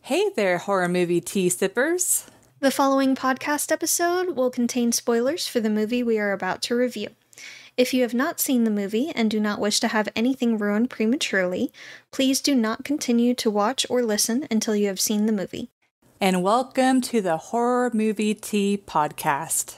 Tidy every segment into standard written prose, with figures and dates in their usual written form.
Hey there, horror movie tea sippers. The following podcast episode will contain spoilers for the movie we are about to review. If you have not seen the movie and do not wish to have anything ruined prematurely, please do not continue to watch or listen until you have seen the movie. And welcome to the Horror Movie Tea Podcast.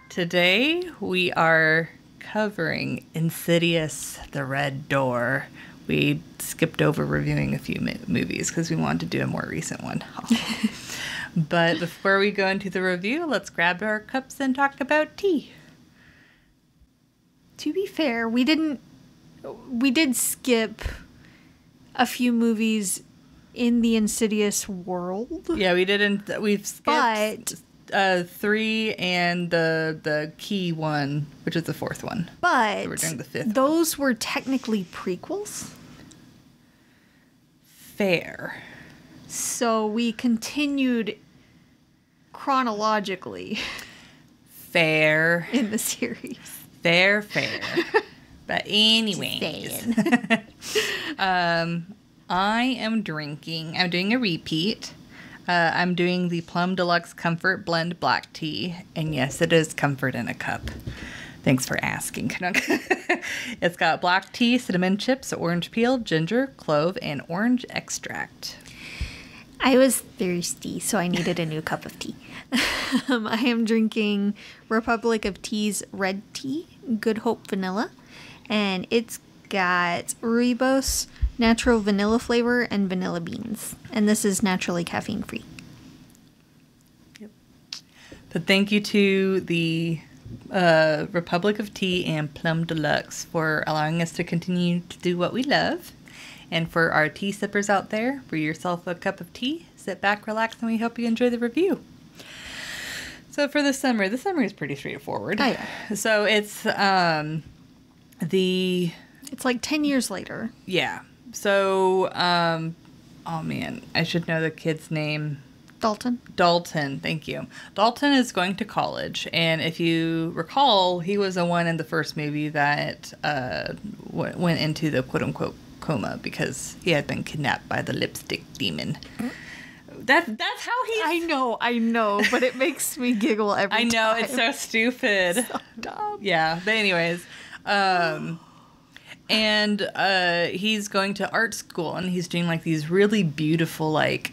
Today we are covering Insidious, The Red Door. We skipped over reviewing a few movies because we wanted to do a more recent one. But before we go into the review, let's grab our cups and talk about tea. To be fair, we did skip a few movies in the Insidious world. Yeah, we didn't. We've skipped 3 and the key one, which is the fourth one. But so we're doing the fifth. Those were technically prequels. Fair. So we continued chronologically. Fair. In the series. Fair. But anyways. I am drinking. I'm doing a repeat. I'm doing the Plum Deluxe Comfort Blend Black Tea. And yes, it is comfort in a cup. Thanks for asking. It's got black tea, cinnamon chips, orange peel, ginger, clove, and orange extract. I was thirsty, so I needed a new cup of tea. I am drinking Republic of Tea's red tea, Good Hope Vanilla. And it's got rooibos, natural vanilla flavor, and vanilla beans. And this is naturally caffeine free. Yep. But thank you to the Republic of Tea and Plum Deluxe for allowing us to continue to do what we love. And for our tea sippers out there, brew yourself a cup of tea, sit back, relax, and we hope you enjoy the review. So for the summary is pretty straightforward. Oh, yeah. So it's It's like 10 years later. Yeah. So, oh man, I should know the kid's name. Dalton, thank you. Dalton is going to college, and if you recall, he was the one in the first movie that went into the quote-unquote coma because he had been kidnapped by the lipstick demon. That's how he... I know, but it makes me giggle every time. I know, it's so stupid. So dumb. Yeah, but anyways... And he's going to art school, and he's doing like these really beautiful, like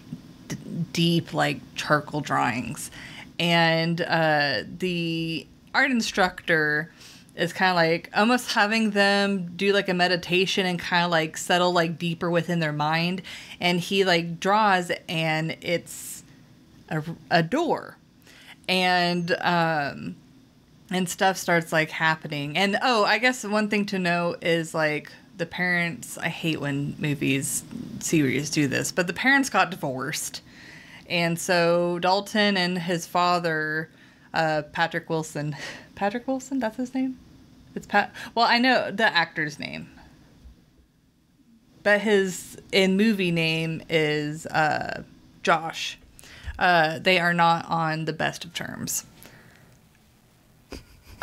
deep, like charcoal drawings. And the art instructor is kind of like almost having them do like a meditation and kind of like settle like deeper within their mind. And he like draws, and it's a door, and stuff starts like happening. And I guess one thing to note is like the parents, I hate when series do this, but the parents got divorced. And so Dalton and his father, Patrick Wilson, that's his name? It's well, I know the actor's name, but his in movie name is Josh. They are not on the best of terms.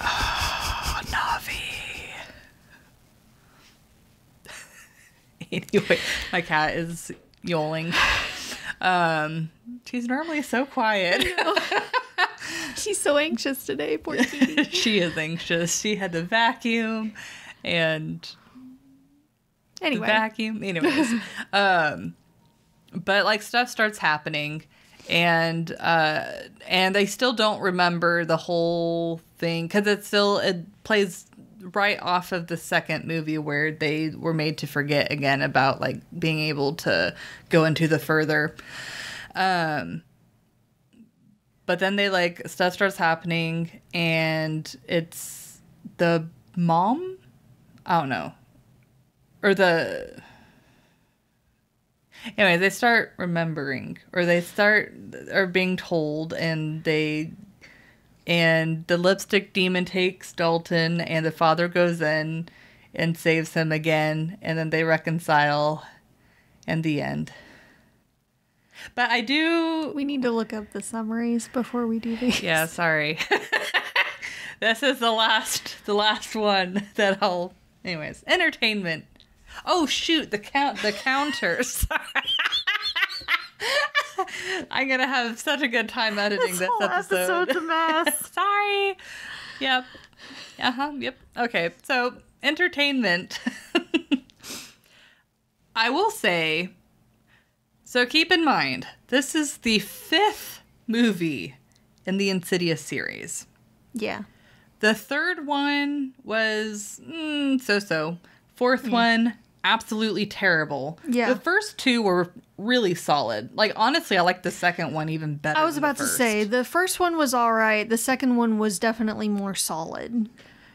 Oh, Navi. Anyway, my cat is yowling. She's normally so quiet. She's so anxious today, poor kitty. She is anxious. She had to vacuum and Anyways. But like stuff starts happening, and they still don't remember the whole thing because it plays right off of the second movie where they were made to forget again about like being able to go into the further. But then they like stuff starts happening, and it's the mom, I don't know, or the. Anyway, they start remembering, or they are being told, and the lipstick demon takes Dalton, and the father goes in and saves him again, and then they reconcile, and the end. But I do... We need to look up the summaries before we do these. Yeah, sorry. This is the last one that I'll. Anyways, entertainment. Oh shoot, the counters. Sorry. I'm gonna have such a good time editing this episode. Episode's a mess. Sorry. Yep. Yep. Okay. So entertainment. I will say. So keep in mind, this is the 5th movie in the Insidious series. Yeah. The 3rd one was so-so. 4th one, absolutely terrible. Yeah. The first 2 were really solid. Like, honestly, I like the 2nd one even better. I was than about the to first. say, the first one was all right. The second one was definitely more solid.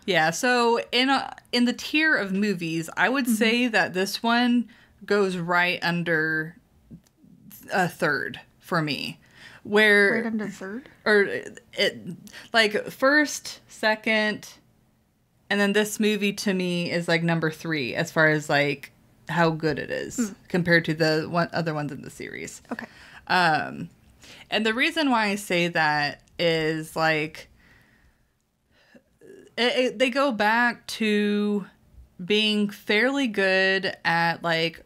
Yeah, so in the tier of movies, I would say that this one goes right under a 3rd for me. Where Right under 3rd? or it like 1st, 2nd, and then this movie to me is like number 3 as far as like how good it is compared to the other ones in the series. Okay. And the reason why I say that is like they go back to being fairly good at like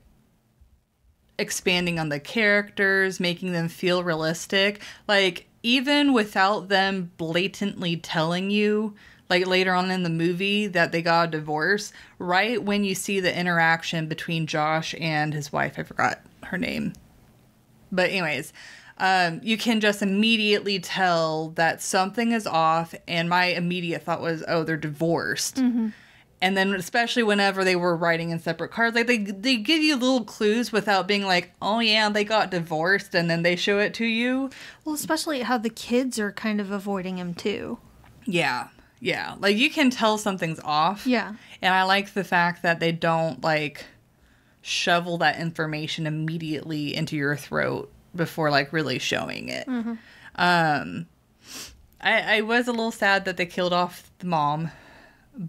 expanding on the characters, making them feel realistic. Like, even without them blatantly telling you, like later on in the movie, that they got a divorce, right when you see the interaction between Josh and his wife, I forgot her name. But anyways, you can just immediately tell that something is off, and my immediate thought was, oh, they're divorced. Mm-hmm. And then especially whenever they were writing in separate cards, like they give you little clues without being like, oh yeah, they got divorced, and then they show it to you. Well, especially how the kids are kind of avoiding him too. Yeah. Yeah. Like, you can tell something's off. Yeah. And I like the fact that they don't like shovel that information immediately into your throat before like really showing it. Mm-hmm. I was a little sad that they killed off the mom.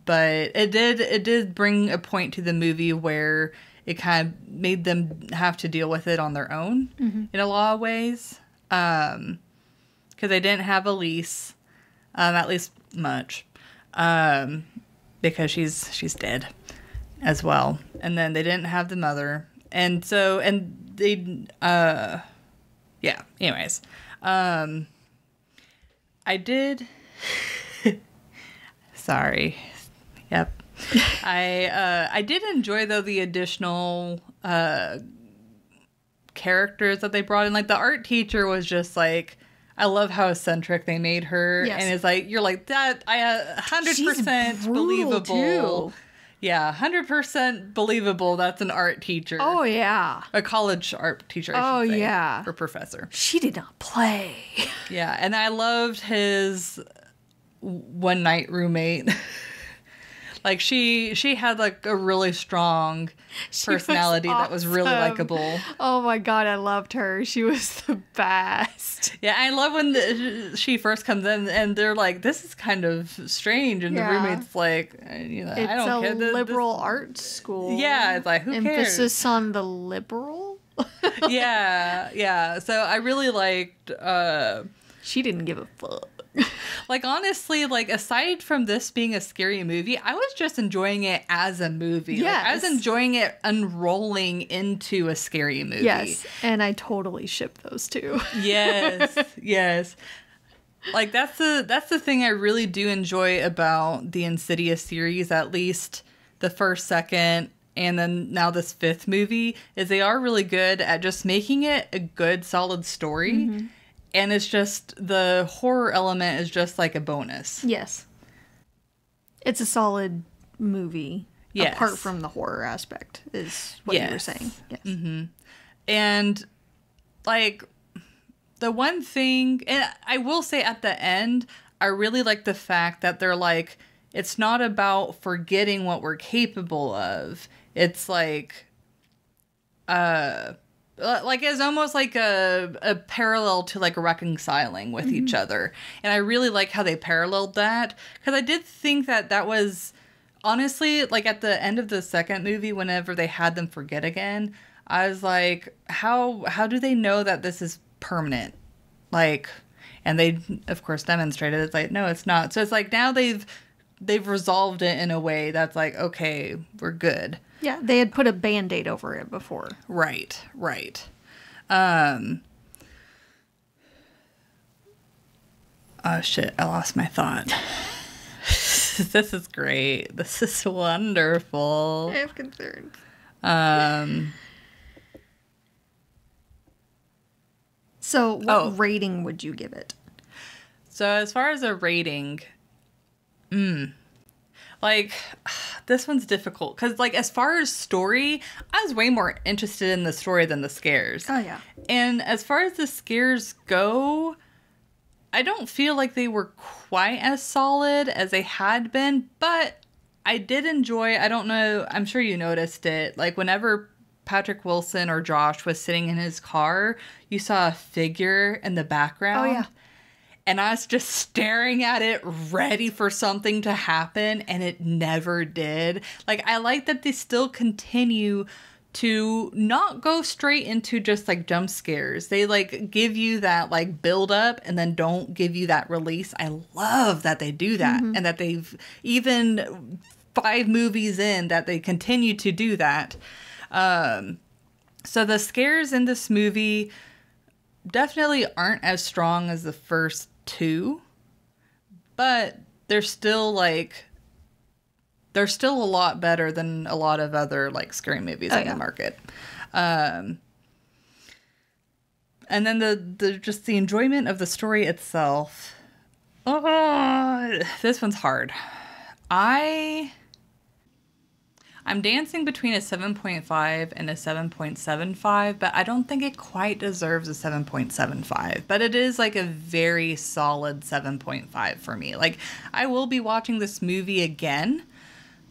But it did bring a point to the movie where it kind of made them have to deal with it on their own in a lot of ways. Because they didn't have Elise, at least much, because she's dead as well. And then they didn't have the mother, and they yeah. Anyways, I did. Sorry. Yep. I did enjoy, though, the additional characters that they brought in. Like, the art teacher was just like, I love how eccentric they made her. Yes. And it's like, you're like, that, 100% She's brutal, believable. too. Yeah, 100% believable that's an art teacher. Oh, yeah. A college art teacher, I should say. Yeah. Or professor. She did not play. Yeah, and I loved his one night roommate. Like, she had like a really strong personality that was really awesome. likable. Oh my god, I loved her. She was the best. Yeah, I love when she first comes in and they're like, "This is kind of strange," and Yeah. the roommate's like, I don't care. It's a liberal arts school. Yeah, it's like, who cares? Emphasis on the liberal. Yeah. So I really liked. She didn't give a fuck. Like, honestly, like, aside from this being a scary movie, I was just enjoying it as a movie. Yes. Like, I was enjoying it unrolling into a scary movie. Yes, and I totally ship those two. Yes. Like, that's the thing I really do enjoy about the Insidious series, at least the first, second, and then now this 5th movie, is they are really good at just making it a good, solid story. Mm-hmm. And it's just, the horror element is just like a bonus. Yes. It's a solid movie. Yes. Apart from the horror aspect, is what you were saying. Yes. Mm-hmm. And, like, the one thing, and I will say at the end, I really like the fact that they're like, it's not about forgetting what we're capable of. It's like it's almost like a parallel to like reconciling with each other. And I really like how they paralleled that, because I did think that was honestly, like, at the end of the second movie, whenever they had them forget again, I was like, how do they know that this is permanent? Like, And they, of course, demonstrated it's like, no, it's not. So it's like now they've resolved it in a way that's like, okay, we're good. Yeah, they had put a Band-Aid over it before. Right. Oh shit, I lost my thought. This is great. This is wonderful. I have concerns. So what rating would you give it? So as far as a rating, like, this one's difficult. Because, like, as far as story, I was way more interested in the story than the scares. Oh, yeah. And as far as the scares go, I don't feel like they were quite as solid as they had been. But I did enjoy, I don't know, I'm sure you noticed it. Like, whenever Patrick Wilson or Josh was sitting in his car, you saw a figure in the background. Oh, yeah. And I was just staring at it, ready for something to happen, and it never did. Like, I like that they still continue to not go straight into just, like, jump scares. They, like, give you that, like, build up and then don't give you that release. I love that they do that, and that they've, even 5 movies in, that they continue to do that. So the scares in this movie definitely aren't as strong as the first 2, but they're still a lot better than a lot of other like scary movies on the market. And then the just the enjoyment of the story itself. Oh, this one's hard. I'm dancing between a 7.5 and a 7.75, but I don't think it quite deserves a 7.75. But it is like a very solid 7.5 for me. Like, I will be watching this movie again,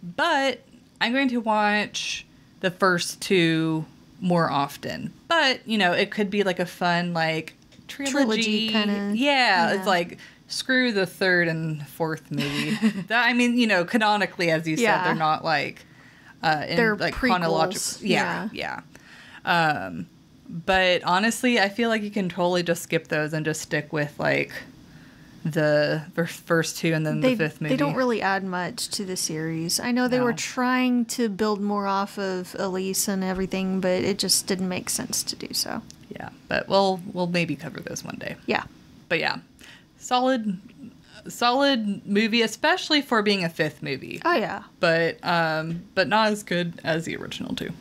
but I'm going to watch the first 2 more often. But, you know, it could be like a fun, like, trilogy kind of. Yeah, it's like, screw the 3rd and 4th movie. I mean, you know, canonically, as you said, they're not like... they're like prequels. chronological. Yeah. But honestly, I feel like you can totally just skip those and just stick with like the first 2 and then the 5th movie. They don't really add much to the series. I know they were trying to build more off of Elise and everything, but it just didn't make sense to do so. Yeah, but we'll maybe cover those one day. Yeah. But yeah, solid movie, especially for being a 5th movie. Oh yeah. But not as good as the original 2.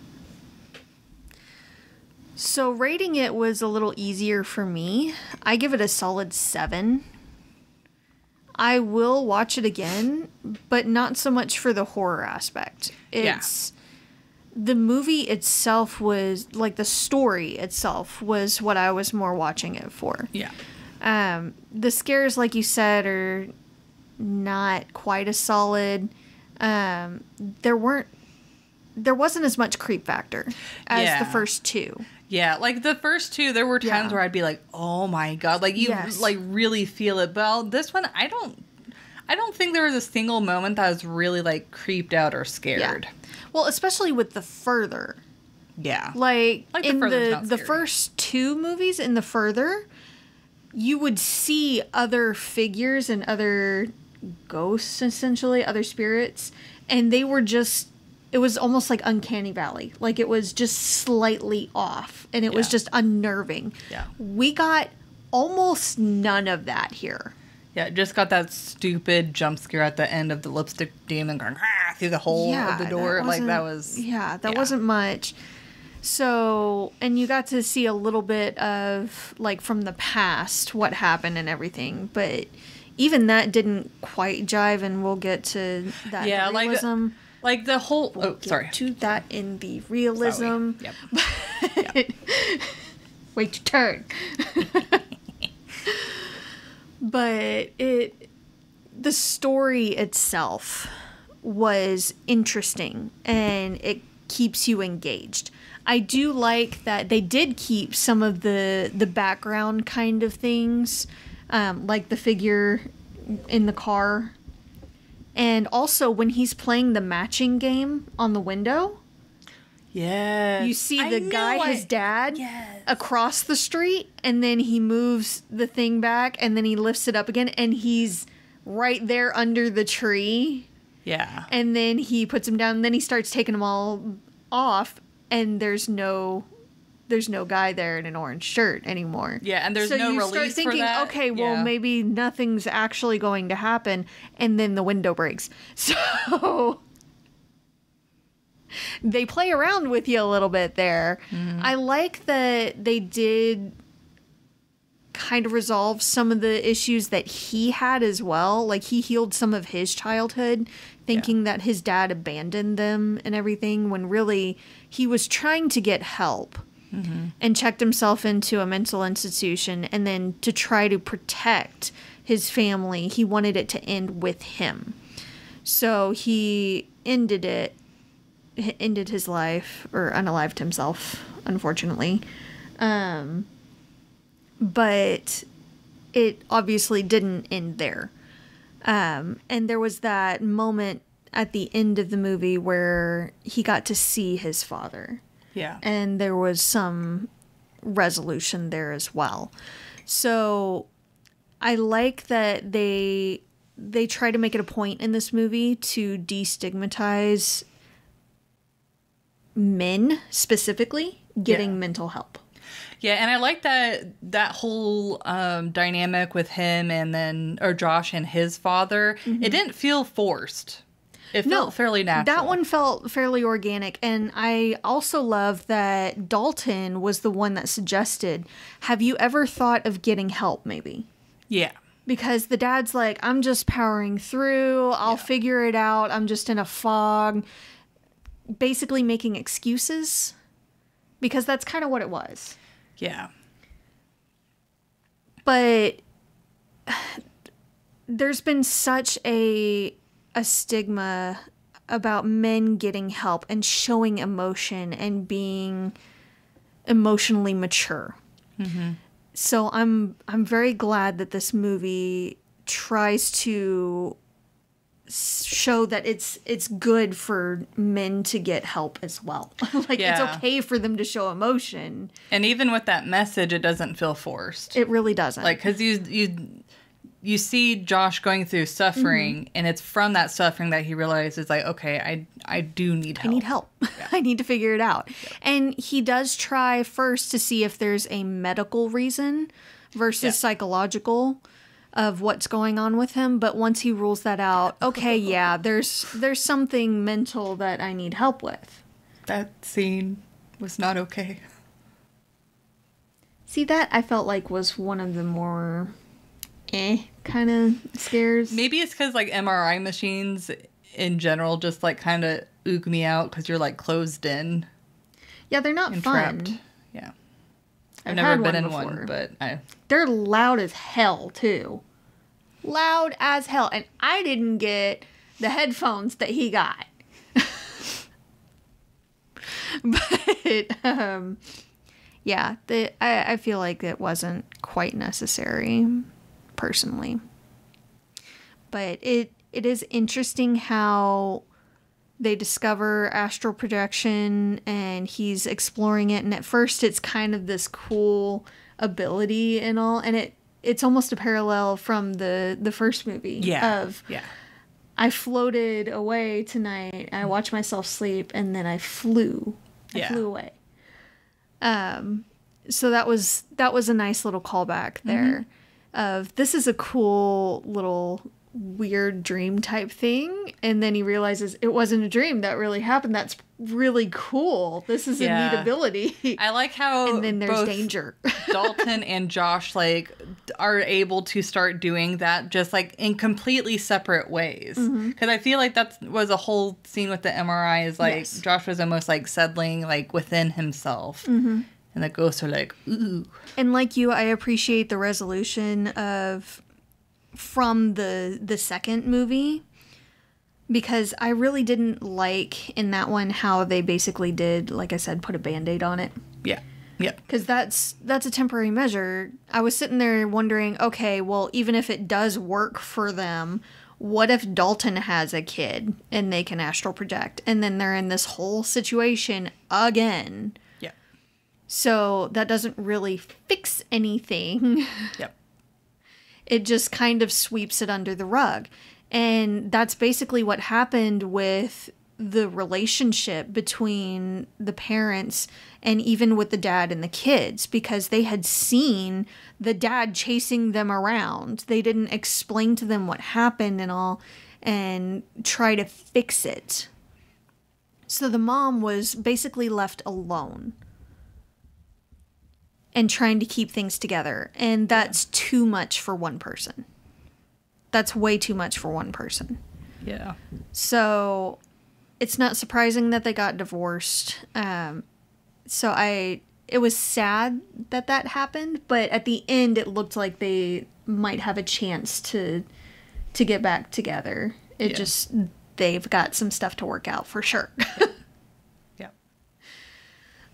So rating it was a little easier for me. I give it a solid 7. I will watch it again, but not so much for the horror aspect. The movie itself was, like, the story itself was what I was more watching it for. Yeah. The scares, like you said, are not quite as solid. There wasn't as much creep factor as the first 2. Yeah, like the first 2, there were times where I'd be like, "Oh my god!" Like you like really feel it. But this one, I don't think there was a single moment that I was really like creeped out or scared. Yeah. Well, especially with the Further. Yeah, like in the the first 2 movies in the Further, you would see other figures and other ghosts, essentially, other spirits, and they were just, it was almost like Uncanny Valley. Like, it was just slightly off, and it was just unnerving. Yeah. We got almost none of that here. Yeah, just got that stupid jump scare at the end of the lipstick demon going through the hole of the door. Like, that was... Yeah, that wasn't much. So, and you got to see a little bit of, like, from the past, what happened and everything. But even that didn't quite jive, and we'll get to that realism. Like the whole... We'll get to that in the realism. Yep. Wait your turn. But the story itself was interesting, and it keeps you engaged. I do like that they did keep some of the background kind of things, like the figure in the car. And also when he's playing the matching game on the window, Yes. You see I the knew guy, his dad, Yes. across the street, and then he moves the thing back, and then he lifts it up again, and he's right there under the tree. Yeah. And then he puts him down, and then he starts taking them all off, and there's no guy there in an orange shirt anymore. Yeah, and there's so no you release start thinking, for that. okay, well, Yeah. maybe nothing's actually going to happen, and then the window breaks. So they play around with you a little bit there. Mm-hmm. I like that they did kind of resolve some of the issues that he had as well. Like, he healed some of his childhood, thinking that his dad abandoned them and everything, when really he was trying to get help. And checked himself into a mental institution, and then to try to protect his family, he wanted it to end with him. So he ended his life, or unalived himself, unfortunately. But it obviously didn't end there. And there was that moment at the end of the movie where he got to see his father. Yeah. And there was some resolution there as well. So I like that they try to make it a point in this movie to destigmatize men specifically getting mental help. Yeah, and I like that whole dynamic with him or Josh and his father. It didn't feel forced. It felt fairly natural. That one felt fairly organic. And I also love that Dalton was the one that suggested, have you ever thought of getting help maybe? Yeah. Because the dad's like, I'm just powering through. I'll figure it out. I'm just in a fog. Basically making excuses. Because that's kind of what it was. Yeah. But there's been such a stigma about men getting help and showing emotion and being emotionally mature. So I'm very glad that this movie tries to show that it's good for men to get help as well. It's okay for them to show emotion. And even with that message, it doesn't feel forced. It really doesn't. Like, because you see Josh going through suffering, and it's from that suffering that he realizes, like, okay, I do need help. I need help. Yeah. I need to figure it out. Yeah. And he does try first to see if there's a medical reason versus psychological of what's going on with him. But once he rules that out, okay, there's something mental that I need help with. That scene was not okay. See, that I felt like was one of the more kind of scares. Maybe it's because, like, MRI machines in general just, like, kind of ook me out because you're, like, closed in. Yeah, they're not fun. Trapped. Yeah. I've never been in one, but they're loud as hell, too. Loud as hell. And I didn't get the headphones that he got. But, I feel like it wasn't quite necessary, personally. But it is interesting how they discover astral projection and he's exploring it, and at first it's kind of this cool ability and all, and it's almost a parallel from the first movie I floated away tonight, I watched myself sleep, and then I flew away. So that was a nice little callback there of this is a cool little weird dream type thing, and then he realizes it wasn't a dream, that really happened. That's really cool. This is a neat ability. I like how and then there's both danger. Dalton and Josh like are able to start doing that just like in completely separate ways, because I feel like that was a whole scene with the MRI is like Josh was almost like settling like within himself, and the ghosts are like, ooh. And like you, I appreciate the resolution from the second movie, because I really didn't like in that one how they basically did, like I said, put a Band-Aid on it. Yeah. Because that's a temporary measure. I was sitting there wondering, okay, well, even if it does work for them, what if Dalton has a kid and they can astral project, and then they're in this whole situation again? Yeah. So that doesn't really fix anything. Yep. It just kind of sweeps it under the rug. And that's basically what happened with the relationship between the parents and even with the dad and the kids, because they had seen the dad chasing them around. They didn't explain to them what happened and all and try to fix it. So the mom was basically left alone and trying to keep things together. And that's too much for one person. That's way too much for one person. Yeah. So it's not surprising that they got divorced. It was sad that happened, but at the end it looked like they might have a chance to get back together. They've got some stuff to work out for sure. Yeah.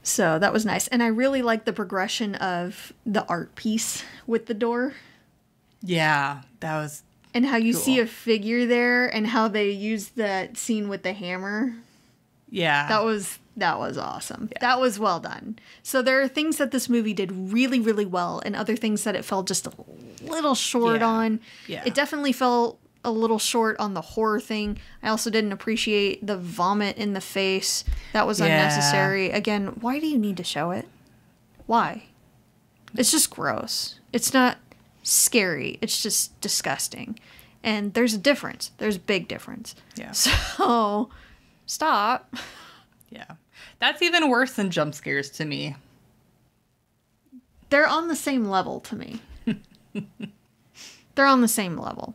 So that was nice. And I really like the progression of the art piece with the door. Yeah, that was and how you cool. see a figure there and how they use that scene with the hammer. Yeah. That was awesome. Yeah. That was well done. So there are things that this movie did really, really well and other things that it fell just a little short on. Yeah. It definitely fell a little short on the horror thing. I also didn't appreciate the vomit in the face. That was unnecessary. Again, why do you need to show it? Why? It's just gross. It's not scary. It's just disgusting. And there's a difference. There's a big difference. Yeah. So, stop. Yeah. That's even worse than jump scares to me. They're on the same level to me. They're on the same level.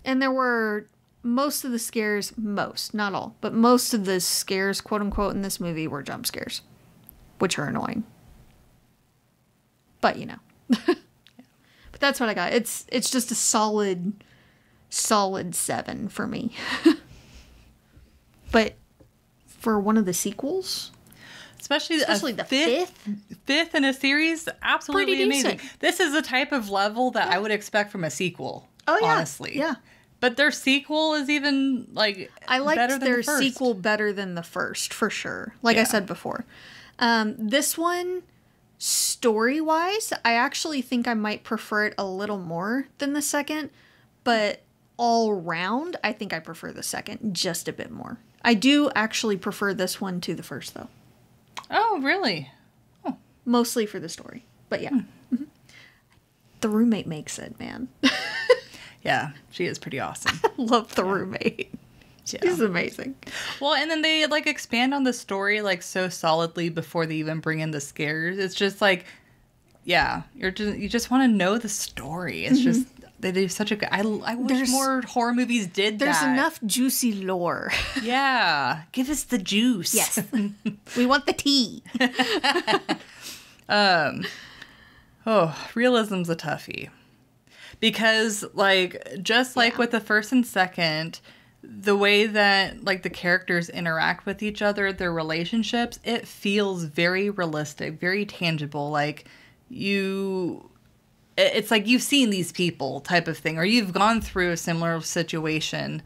And there were most of the scares, not all, but most of the scares, quote unquote, in this movie were jump scares, which are annoying. But, But that's what I got. It's just a solid 7 for me. But for one of the sequels, especially the fifth in a series, absolutely pretty amazing. decent. This is the type of level that I would expect from a sequel. Oh yeah, honestly, yeah. But their sequel is even I liked better than their the first. sequel better than the first for sure. Like I said before, this one, story-wise, I actually think I might prefer it a little more than the second, but all round, I think I prefer the second just a bit more. I do actually prefer this one to the first, though. Oh, really? Oh. Mostly for the story, but yeah. Mm-hmm. The roommate makes it, man. Yeah, she is pretty awesome. I love the roommate. She's amazing. Well, and then they expand on the story so solidly before they even bring in the scares. It's just you just want to know the story. It's just they do such a good. I wish more horror movies did that. There's enough juicy lore. Yeah, give us the juice. Yes, we want the tea. Realism's a toughie. Because, just with the first and second, the way that, the characters interact with each other, their relationships, it feels very realistic, very tangible. It's like you've seen these people type of thing, or you've gone through a similar situation.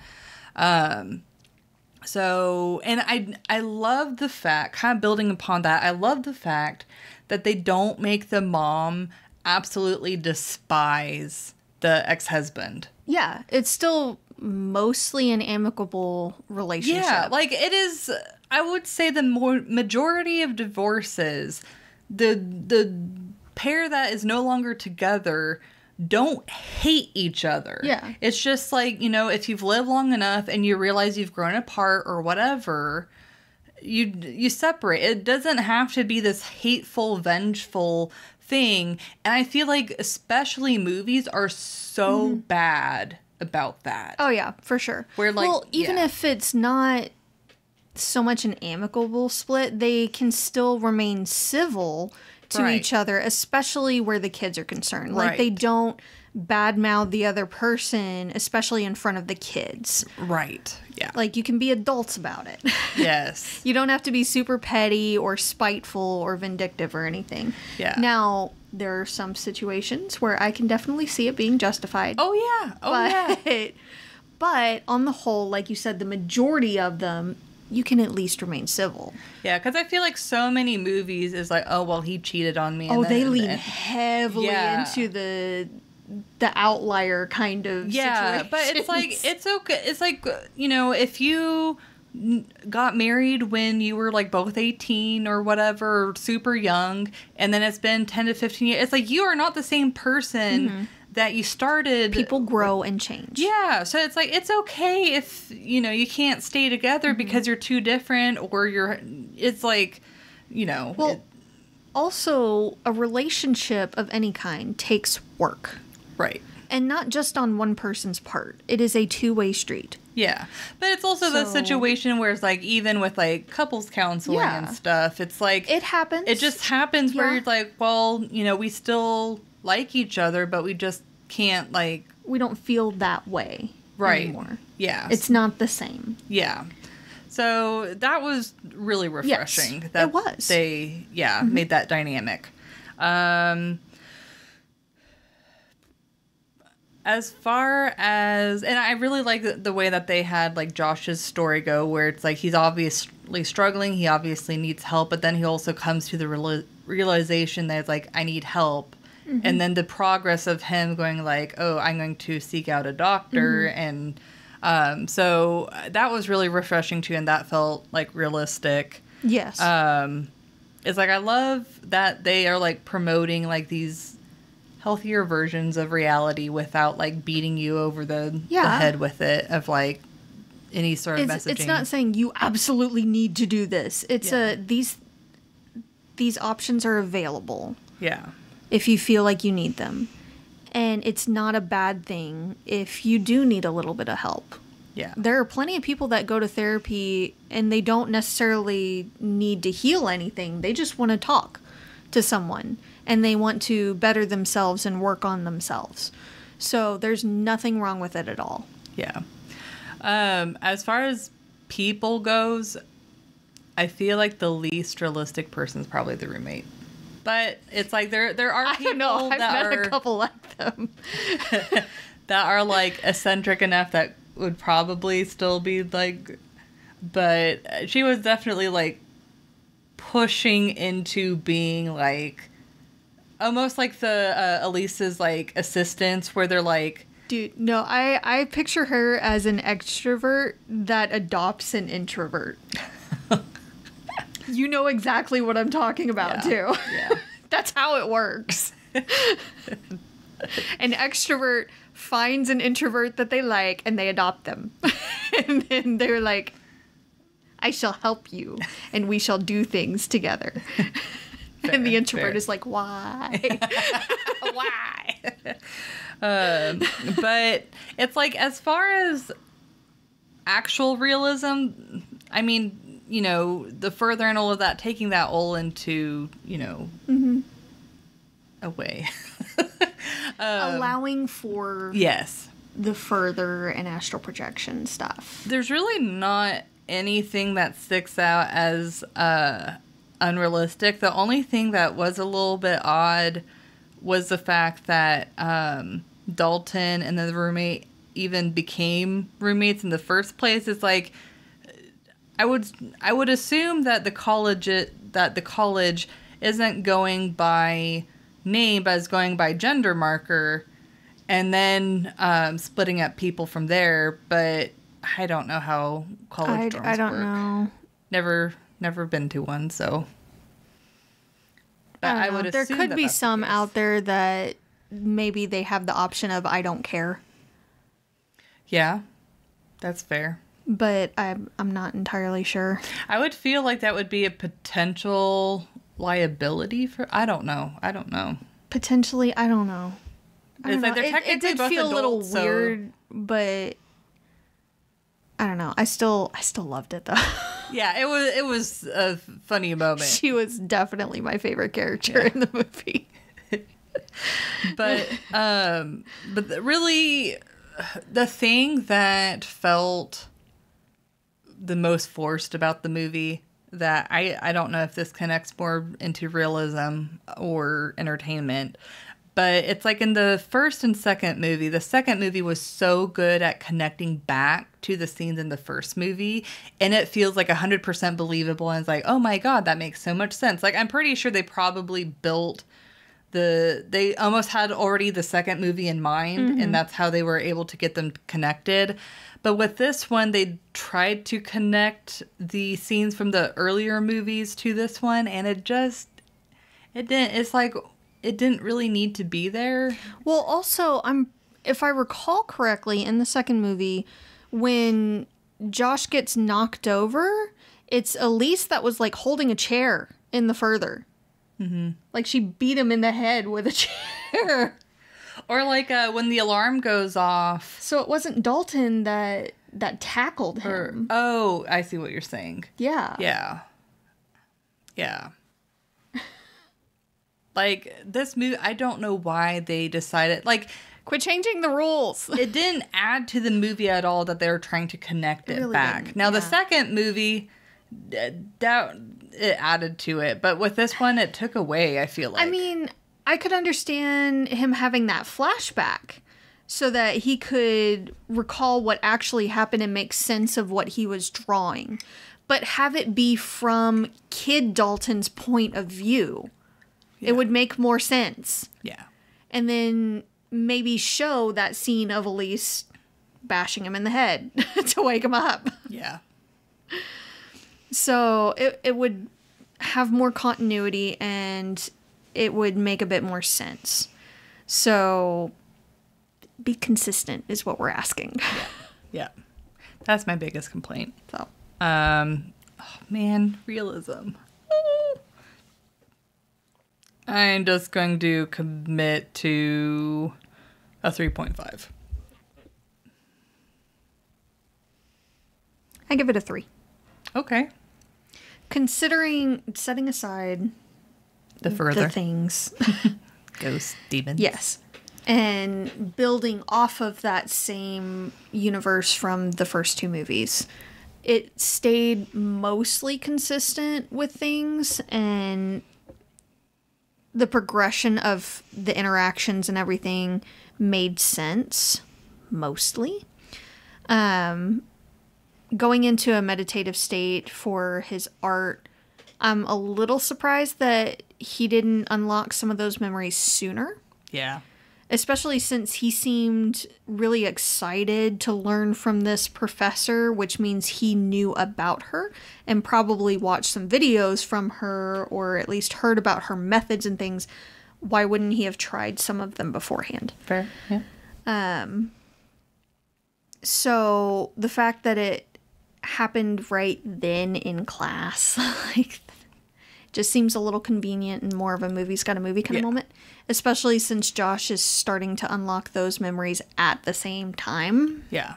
So, and I love the fact, kind of building upon that, I love the fact that they don't make the mom absolutely despise the ex-husband. Yeah, it's still mostly an amicable relationship. Yeah, it is, I would say the majority of divorces, the pair that is no longer together don't hate each other. Yeah. It's just if you've lived long enough and you realize you've grown apart or whatever, you separate. It doesn't have to be this hateful, vengeful thing. And I feel especially movies are so bad about that. Oh yeah, for sure. Where even if it's not so much an amicable split, they can still remain civil to each other, especially where the kids are concerned. They don't badmouth the other person, especially in front of the kids. Right. Yeah. You can be adults about it. Yes. You don't have to be super petty or spiteful or vindictive or anything. Yeah. Now, there are some situations where I can definitely see it being justified. Oh, yeah. Oh, yeah. But on the whole, like you said, the majority of them, you can at least remain civil. Yeah, because I feel like so many movies is like, oh, well, he cheated on me. Oh, And they then, lean heavily into the outlier kind of yeah, but it's like, it's okay. It's like, you know, if you got married when you were like both 18 or whatever, or super young, and then it's been 10 to 15 years, it's like you are not the same person that you started. People grow and change. Yeah, so it's like, it's okay if, you know, you can't stay together because you're too different, or it's like, you know. Well, also, a relationship of any kind takes work. Right. And not just on one person's part. It is a two-way street. Yeah. But it's also the situation where it's like, even with like couples counseling and stuff, it's like, it happens. It just happens where you're like, well, you know, we still like each other, but we just can't, like, we don't feel that way anymore. Yeah. It's not the same. Yeah. So that was really refreshing. Yes, that it was. They, made that dynamic. As far as, and I really like the way that they had like Josh's story go, where it's like he's obviously struggling, he obviously needs help, but then he also comes to the realization that it's like, I need help. And then the progress of him going like, oh, I'm going to seek out a doctor. And so that was really refreshing too, and that felt like realistic. Yes. It's like, I love that they are like promoting like these healthier versions of reality without like beating you over the head with it, of like any sort of messaging. It's not saying you absolutely need to do this. It's these options are available. Yeah. If you feel like you need them. And it's not a bad thing if you do need a little bit of help. Yeah. There are plenty of people that go to therapy and they don't necessarily need to heal anything. They just want to talk to someone and they want to better themselves and work on themselves. So there's nothing wrong with it at all. Yeah. As far as people goes, I feel like the least realistic person is probably the roommate. But it's like there are people I've met a couple like them that are like eccentric enough that would probably still be like, but she was definitely like pushing into being like almost like the Elise's like assistants, where they're like, dude, no, I picture her as an extrovert that adopts an introvert. You know exactly what I'm talking about, too. Yeah. That's how it works. An extrovert finds an introvert that they like, and they adopt them. And then they're like, I shall help you, and we shall do things together. And the introvert is like, why? Why? But it's like, as far as actual realism, I mean, you know, the further and all of that, taking that all into, you know, a way. Allowing for the further and astral projection stuff. There's really not anything that sticks out as unrealistic. The only thing that was a little bit odd was the fact that Dalton and the roommate even became roommates in the first place. It's like, I would assume that the college isn't going by name, but is going by gender marker, and then splitting up people from there. But I don't know how college dorms work. I don't know. Never been to one, so. But I would assume there could be some out there that maybe they have the option of I don't care. Yeah, that's fair. But I'm not entirely sure. I would feel like that would be a potential liability for. I don't know. Potentially, I don't know. It's like they're technically it did both feel adults, a little so. weird, but I don't know. I still loved it though. Yeah, it was a funny moment. She was definitely my favorite character in the movie. But really, the thing that felt the most forced about the movie, that I don't know if this connects more into realism or entertainment, But it's like in the first and second movie, the second movie was so good at connecting back to the scenes in the first movie. And it feels like 100% believable. And it's like, oh my God, that makes so much sense. Like, I'm pretty sure they probably built they almost had already the second movie in mind. And that's how they were able to get them connected. But with this one, they tried to connect the scenes from the earlier movies to this one. And it didn't, it's like, it didn't really need to be there. Well, also, if I recall correctly, in the second movie, when Josh gets knocked over, it's Elise that was like holding a chair in the further. Mm-hmm. Like she beat him in the head with a chair. Or like when the alarm goes off. So it wasn't Dalton that tackled him. Oh, I see what you're saying. Yeah. Yeah. Yeah. Like, this movie, I don't know why they decided, like... Quit changing the rules. It didn't add to the movie at all that they were trying to connect it really back. didn't, Now, the second movie, it added to it. But with this one, it took away, I feel like. I mean, I could understand him having that flashback so that he could recall what actually happened and make sense of what he was drawing. But have it be from Kid Dalton's point of view. Yeah. It would make more sense. Yeah. And then maybe show that scene of Elise bashing him in the head to wake him up. Yeah. So it would have more continuity and it would make a bit more sense. So be consistent is what we're asking. Yeah. Yeah. That's my biggest complaint. So. Oh man, realism. I'm just going to commit to a 3.5. I give it a 3. Okay. Considering setting aside the things. Ghost demons. Yes. And building off of that same universe from the first two movies. It stayed mostly consistent with things, and the progression of the interactions and everything made sense, mostly. Going into a meditative state for his art, I'm a little surprised that he didn't unlock some of those memories sooner. Yeah. Especially since he seemed really excited to learn from this professor, which means he knew about her and probably watched some videos from her or at least heard about her methods and things. Why wouldn't he have tried some of them beforehand? Fair, yeah. So the fact that it happened right then in class, like, just seems a little convenient and more of a movie's got a movie kind of moment. Especially since Josh is starting to unlock those memories at the same time. Yeah.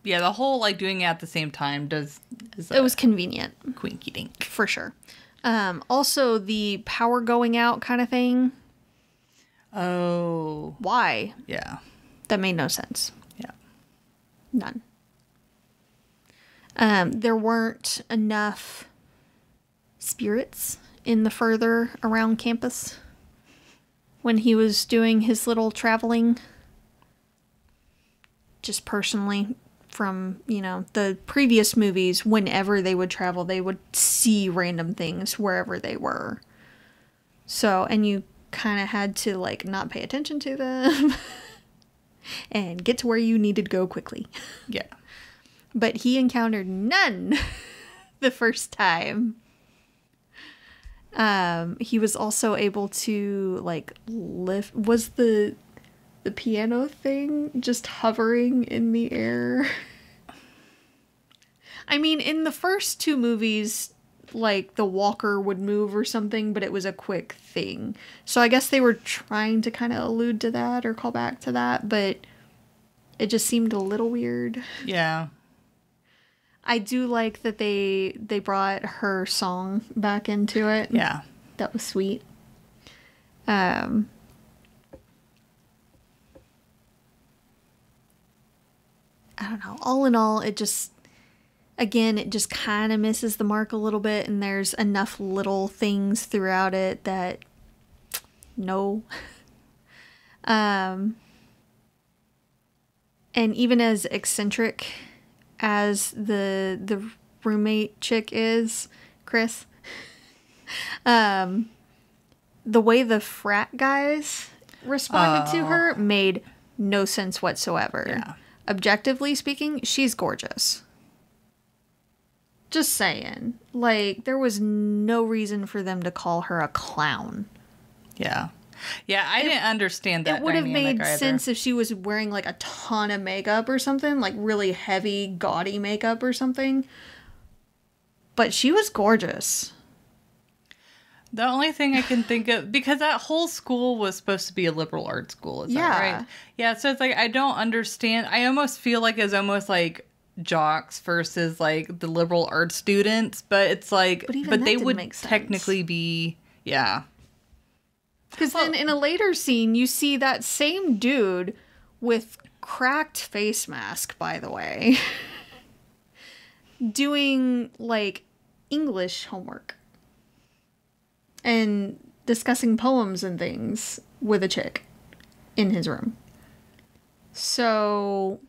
Yeah, the whole, like, doing it at the same time it was convenient. Quinky dink. For sure. Also, the power going out kind of thing. Oh. Why? Yeah. That made no sense. Yeah. None. There weren't enough spirits in the further around campus when he was doing his little traveling. Just personally, from, the previous movies, whenever they would travel, they would see random things wherever they were. So, and you kind of had to, like, not pay attention to them and get to where you needed to go quickly. Yeah. But he encountered none the first time. He was also able to, like, lift... Was the piano thing just hovering in the air? I mean, in the first two movies, like, the walker would move or something, but it was a quick thing. So I guess they were trying to kind of allude to that or call back to that, but it just seemed a little weird. Yeah. I do like that they brought her song back into it. Yeah. That was sweet. I don't know. All in all, it just kind of misses the mark a little bit, and there's enough little things throughout it that, no. And even as eccentric as the roommate chick is, Chris, the way the frat guys responded to her made no sense whatsoever. Yeah. Objectively speaking, she's gorgeous. Just saying. Like, there was no reason for them to call her a clown. Yeah. Yeah, I didn't understand that. It would have made either. sense if she was wearing like a ton of makeup or something, like really heavy, gaudy makeup or something. But she was gorgeous. The only thing I can think of, because that whole school was supposed to be a liberal arts school, is that right? Yeah, so it's like, I don't understand. I almost feel like it's almost like jocks versus like the liberal arts students, but it's like, but they would technically be, yeah. Because then in a later scene, you see that same dude with cracked face mask, by the way, doing like English homework and discussing poems and things with a chick in his room. So,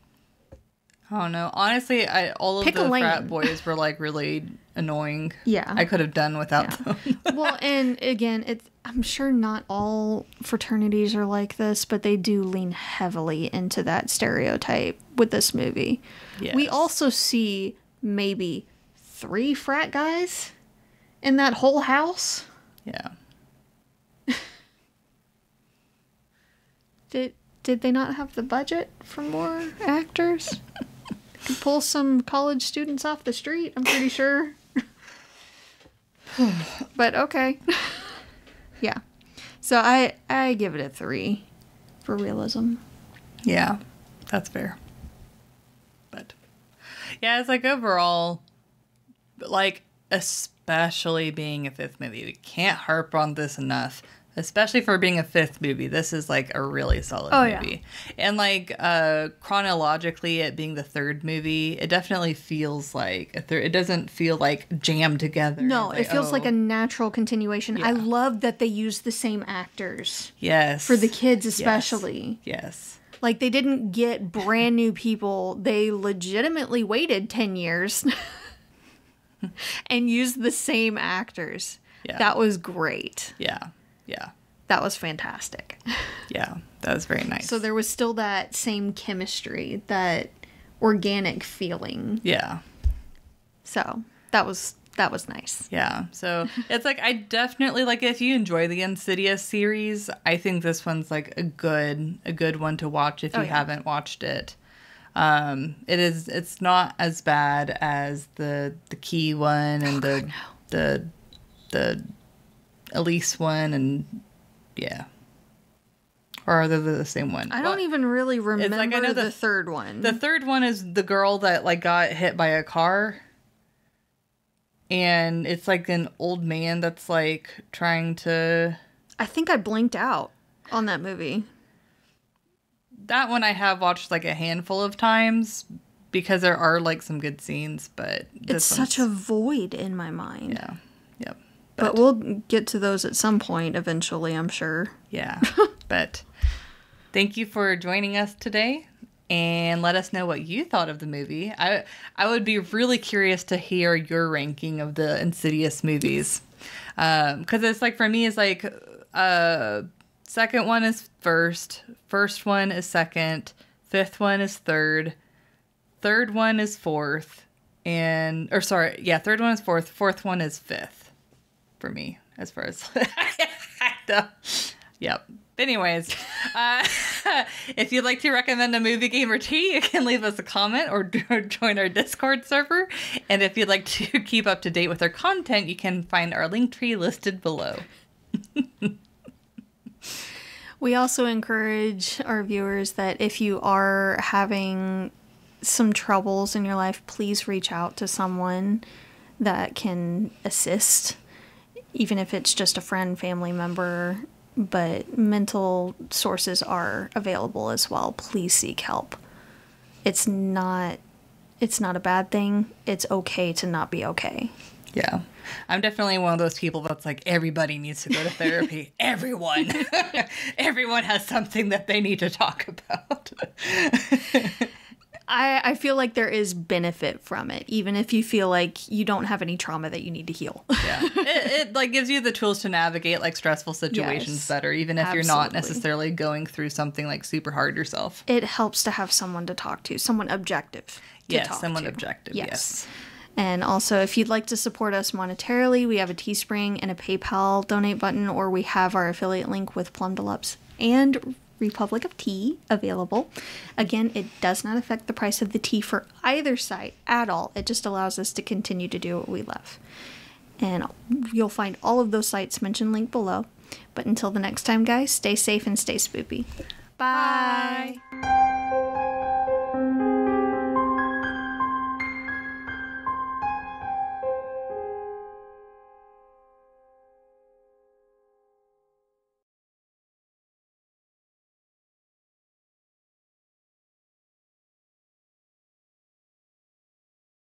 I don't know. Honestly, all of the frat boys were like really annoying. Yeah. I could have done without them. Well, and again, I'm sure not all fraternities are like this, but they do lean heavily into that stereotype with this movie. Yes. We also see maybe 3 frat guys in that whole house. Yeah. Did they not have the budget for more actors? Could pull some college students off the street, I'm pretty sure. But okay. Yeah. So I give it a 3 for realism. Yeah, that's fair. But yeah, it's like overall, like, especially being a 5th movie, we can't harp on this enough. Especially for being a 5th movie, this is like a really solid movie. Yeah. And like chronologically, it being the 3rd movie, it definitely feels like it doesn't feel like jammed together. No, it feels like a natural continuation. Yeah. I love that they use the same actors. Yes. For the kids especially. Yes. Like they didn't get brand new people. They legitimately waited 10 years and used the same actors. Yeah. That was great. Yeah. Yeah. That was fantastic. Yeah, that was very nice. So there was still that same chemistry, that organic feeling. Yeah. So that was nice. Yeah. So it's like, I definitely, like, if you enjoy the Insidious series, I think this one's like a good one to watch if you haven't watched it. It's not as bad as the Key one and the Elise one, and yeah. Or are they the same one? I don't even really remember like, I know the 3rd one. The 3rd one is the girl that like got hit by a car. And it's like an old man that's like trying to... I think I blinked out on that movie. That one I have watched like a handful of times because there are like some good scenes, but... It's such a void in my mind. Yeah. Yep. But we'll get to those at some point eventually, I'm sure. Yeah. But thank you for joining us today, and let us know what you thought of the movie. I would be really curious to hear your ranking of the Insidious movies. Because it's like, for me, it's like, second one is first one is second, 5th one is third one is fourth, third one is fourth one is 5th. For me, as far as yep. Anyways, if you'd like to recommend a movie, game, or tea, you can leave us a comment or join our Discord server. And if you'd like to keep up to date with our content, you can find our link tree listed below. We also encourage our viewers that if you are having some troubles in your life, please reach out to someone that can assist. Even if it's just a friend, family member, but mental sources are available as well. Please seek help. It's not a bad thing. It's okay to not be okay. Yeah. I'm definitely one of those people that's like, everybody needs to go to therapy. Everyone. Everyone has something that they need to talk about. I feel like there is benefit from it, even if you feel like you don't have any trauma that you need to heal. Yeah. It like gives you the tools to navigate like stressful situations Yes, better, even if you're not absolutely. necessarily going through something like super hard yourself. It helps to have someone to talk to, someone objective to Yes, talk someone to. objective, yes. And also, if you'd like to support us monetarily, we have a Teespring and a PayPal donate button, or we have our affiliate link with Plum Deluxe and Republic of Tea available. Again, it does not affect the price of the tea for either site at all. It just allows us to continue to do what we love. And you'll find all of those sites mentioned linked below. But until the next time, guys, stay safe and stay spoopy. Bye.